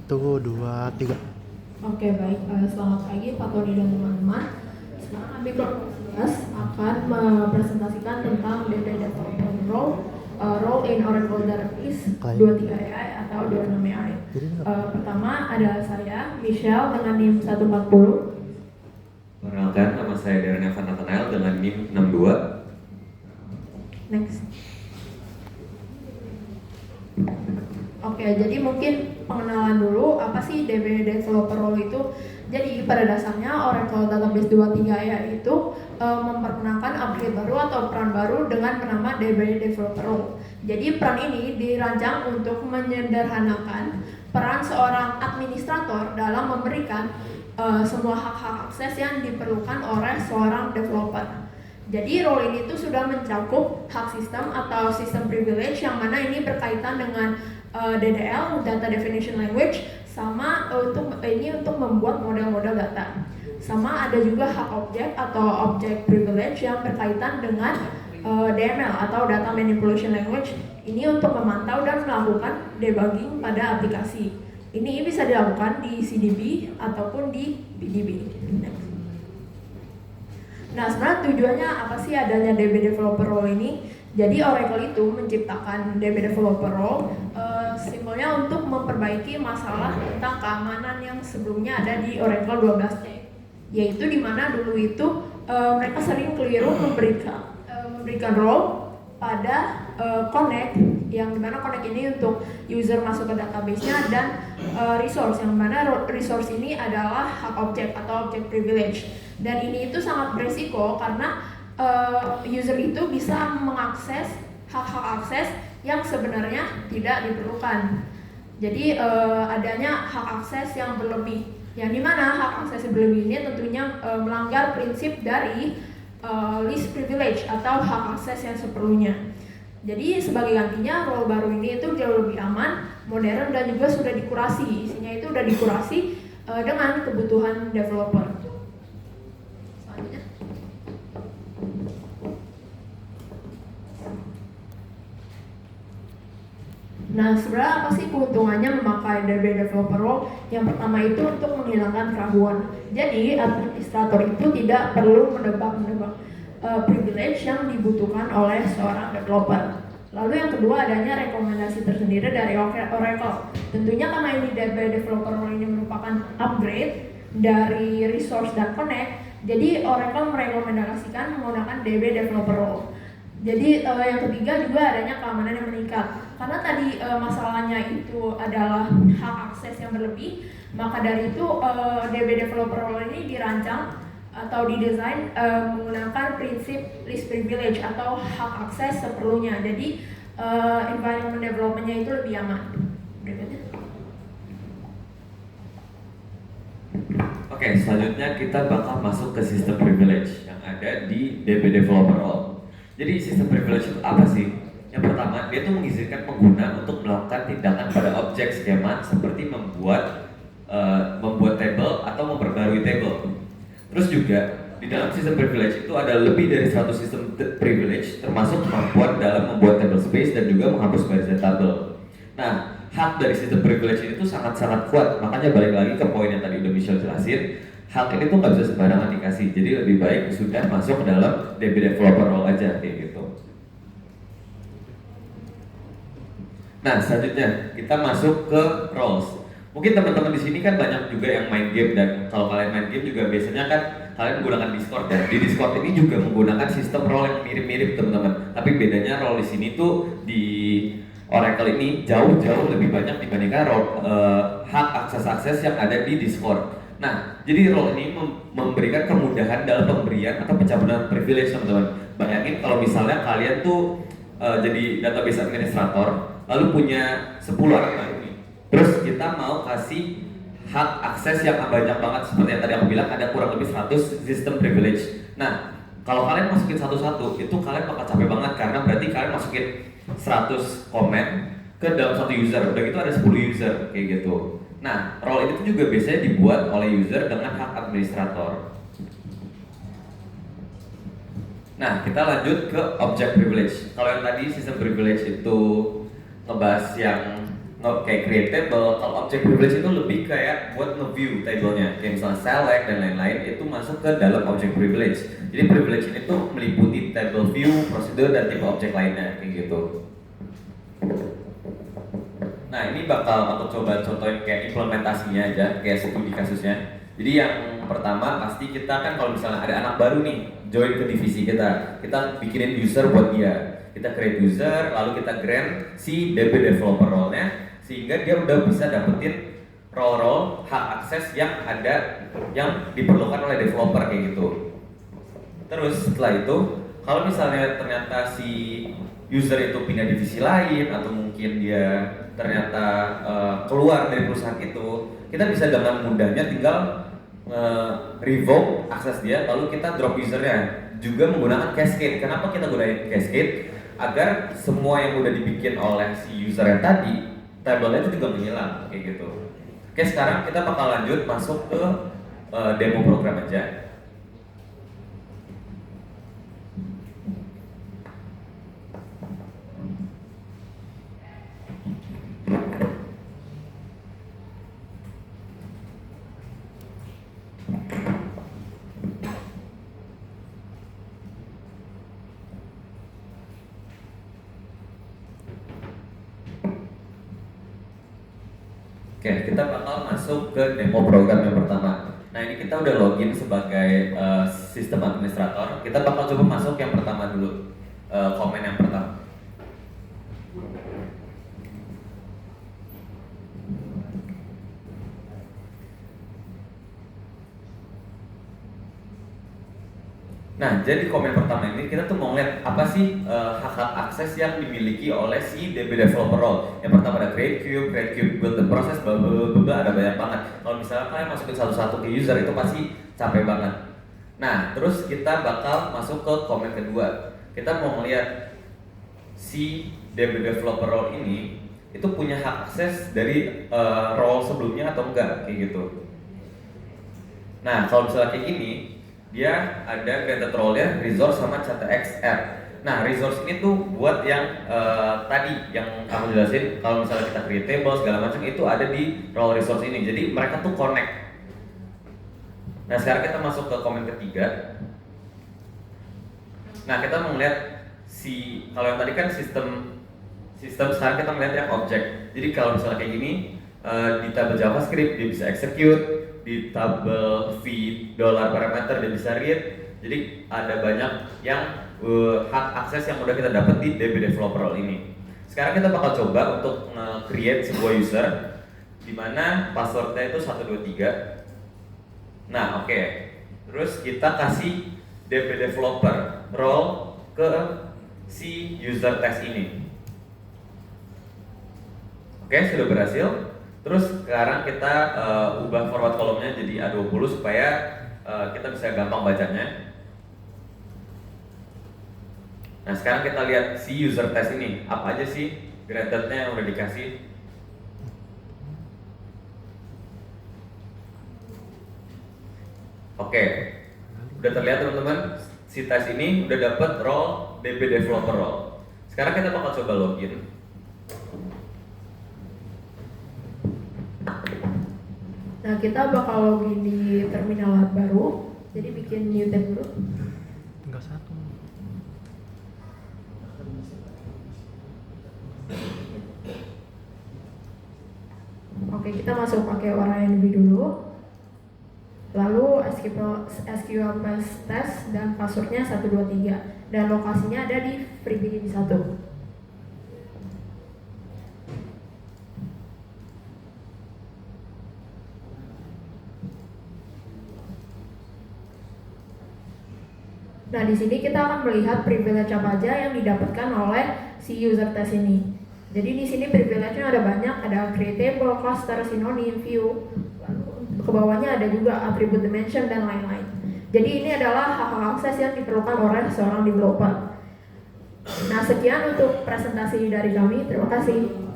Satu, dua, tiga. Oke, baik. Selamat pagi Pak Tony dan teman-teman. Sekarang kami kelas akan mempresentasikan tentang DB Developer Role in Oracle Database 23 AI atau 26 AI. Pertama adalah saya, Michelle dengan NIM 140. Perkenalkan, nama saya Darren Evan Nathanael dengan NIM 62. Next. Oke, jadi mungkin pengenalan dulu apa sih DB Developer Role itu. Jadi pada dasarnya Oracle Database 23 AI itu memperkenalkan upgrade baru atau peran baru dengan nama DB Developer Role. Jadi peran ini dirancang untuk menyederhanakan peran seorang administrator dalam memberikan semua hak-hak akses yang diperlukan oleh seorang developer. Jadi role ini tuh sudah mencakup hak sistem atau sistem privilege yang mana ini berkaitan dengan DDL, Data Definition Language, sama untuk membuat model-model data. Sama ada juga hak objek atau object privilege yang berkaitan dengan DML atau Data Manipulation Language. Ini untuk memantau dan melakukan debugging pada aplikasi. Ini bisa dilakukan di CDB ataupun di BDB. Nah, sebenarnya tujuannya apa sih adanya DB Developer Role ini? Jadi Oracle itu menciptakan DB Developer Role simbolnya untuk memperbaiki masalah tentang keamanan yang sebelumnya ada di Oracle 12c. Yaitu di mana dulu itu mereka sering keliru memberikan role pada connect, yang dimana connect ini untuk user masuk ke database-nya, dan resource, yang mana resource ini adalah hak objek atau object privilege. Dan ini itu sangat berisiko karena user itu bisa mengakses hak-hak akses yang sebenarnya tidak diperlukan. Jadi adanya hak akses yang berlebih, yang dimana hak akses yang berlebih ini tentunya melanggar prinsip dari least privilege atau hak akses yang seperlunya. Jadi sebagai gantinya role baru ini itu jauh lebih aman, modern, dan juga sudah dikurasi. Isinya itu sudah dikurasi dengan kebutuhan developer. Selanjutnya. Nah, sebenarnya apa sih keuntungannya memakai DB Developer Role? Yang pertama itu untuk menghilangkan keraguan. Jadi administrator itu tidak perlu menebak privilege yang dibutuhkan oleh seorang developer. Lalu yang kedua adanya rekomendasi tersendiri dari Oracle. Tentunya karena ini DB Developer Role ini merupakan upgrade dari resource dan connect, jadi Oracle merekomendasikan menggunakan DB Developer Role. Jadi yang ketiga juga adanya keamanan yang meningkat. Karena tadi masalahnya itu adalah hak akses yang berlebih, maka dari itu DB Developer Role ini dirancang atau didesain menggunakan prinsip least privilege atau hak akses seperlunya. Jadi environment development-nya itu lebih aman. Berikutnya. Oke, selanjutnya kita bakal masuk ke sistem privilege yang ada di DB Developer Role. Jadi sistem privilege itu apa sih? Yang pertama, dia tuh mengizinkan pengguna untuk melakukan tindakan pada objek skema seperti membuat table atau memperbarui table. Terus juga di dalam sistem privilege itu ada lebih dari 100 sistem privilege, termasuk kemampuan dalam membuat table space dan juga menghapus barisan tabel. Nah, hak dari sistem privilege ini tuh sangat-sangat kuat. Makanya balik lagi ke poin yang tadi udah Michelle jelasin, hak ini tuh nggak bisa sembarangan dikasih. Jadi lebih baik sudah masuk ke dalam DB Developer Role aja kayak gitu. Nah, selanjutnya kita masuk ke roles. Mungkin teman-teman di sini kan banyak juga yang main game, dan kalau kalian main game juga biasanya kan kalian menggunakan Discord, dan di Discord ini juga menggunakan sistem role yang mirip-mirip teman-teman. Tapi bedanya role di sini tuh di Oracle ini jauh-jauh lebih banyak dibandingkan hak akses-akses yang ada di Discord. Nah, jadi role ini memberikan kemudahan dalam pemberian atau pencabutan privilege teman-teman. Bayangin kalau misalnya kalian tuh jadi database administrator, lalu punya 10 orang ini. Terus kita mau kasih hak akses yang banyak banget, seperti yang tadi aku bilang ada kurang lebih 100 sistem privilege. Nah, kalau kalian masukin satu-satu, itu kalian bakal capek banget karena berarti kalian masukin 100 komen ke dalam satu user. Udah gitu ada 10 user kayak gitu. Nah, role ini tuh juga biasanya dibuat oleh user dengan hak administrator. Nah, kita lanjut ke object privilege. Kalau yang tadi sistem privilege itu ngebahas yang kayak create table. Kalau object privilege itu lebih kayak buat nge-view tablenya, kayak misalnya select dan lain-lain, itu masuk ke dalam object privilege. Jadi privilege ini tuh meliputi table view, prosedur, dan tipe objek lainnya kayak gitu. Nah ini bakal aku coba contohin kayak implementasinya aja, kayak studi kasusnya. Jadi yang pertama pasti kita kan kalau misalnya ada anak baru nih join ke divisi kita bikinin user buat dia. Kita create user, lalu kita grant si DB developer role-nya sehingga dia udah bisa dapetin role-role hak akses yang ada yang diperlukan oleh developer kayak gitu. Terus setelah itu kalau misalnya ternyata si user itu pindah divisi lain atau mungkin dia ternyata keluar dari perusahaan itu, kita bisa dengan mudahnya tinggal revoke akses dia, lalu kita drop usernya juga menggunakan cascade. Kenapa kita gunain cascade? Agar semua yang udah dibikin oleh si user yang tadi, tabelnya itu juga menghilang kayak gitu. Oke, sekarang kita bakal lanjut masuk ke demo program aja. Oke, kita bakal masuk ke demo program yang pertama. Nah ini kita udah login sebagai sistem administrator. Kita bakal coba masuk yang pertama dulu, komen yang pertama. Nah, jadi komen pertama ini kita tuh mau lihat apa sih hak-hak akses yang dimiliki oleh si DB developer role. Yang pertama ada create queue, build the process, bla bla bla, ada banyak banget. Kalau misalnya kalian masukin satu-satu ke user itu pasti capek banget. Nah, terus kita bakal masuk ke komen kedua. Kita mau melihat si DB developer role ini itu punya hak akses dari role sebelumnya atau enggak kayak gitu. Nah, kalau misalnya kayak gini, dia ada granted role-nya resource sama CTX app. Nah, resource ini tuh buat yang tadi yang aku jelasin, kalau misalnya kita create table segala macam itu ada di role resource ini. Jadi mereka tuh connect. Nah, sekarang kita masuk ke komen ketiga. Nah, kita mau melihat kalau yang tadi kan sistem sekarang kita melihat yang objek. Jadi kalau misalnya kayak gini di tabel JavaScript dia bisa execute, di tabel v $parameter dia bisa read. Jadi ada banyak yang hak akses yang udah kita dapat di DB developer role ini. Sekarang kita bakal coba untuk create sebuah user di mana passwordnya itu 123. Nah, oke. Terus kita kasih DB developer role ke si user test ini. Oke, sudah berhasil. Terus sekarang kita ubah forward kolomnya jadi A20 supaya kita bisa gampang bacanya. Nah, sekarang kita lihat si user test ini, apa aja sih graded-nya yang udah dikasih. Oke, udah terlihat teman-teman, si tes ini udah dapat role DB developer role. Sekarang kita bakal coba login. Nah, kita bakal login di terminal baru. Jadi bikin new tab dulu. Tinggal satu. Oke, kita masuk pakai warna yang lebih dulu. Lalu SQL test dan passwordnya 123 dan lokasinya ada di FreeBDB 1. Nah, di sini kita akan melihat privilege apa aja yang didapatkan oleh si user test ini. Jadi di sini privilege-nya ada banyak, ada create table, cluster, synonym, view. Lalu ke bawahnya ada juga attribute dimension dan lain-lain. Jadi ini adalah hak akses yang diperlukan oleh seorang developer. Nah, sekian untuk presentasi dari kami. Terima kasih.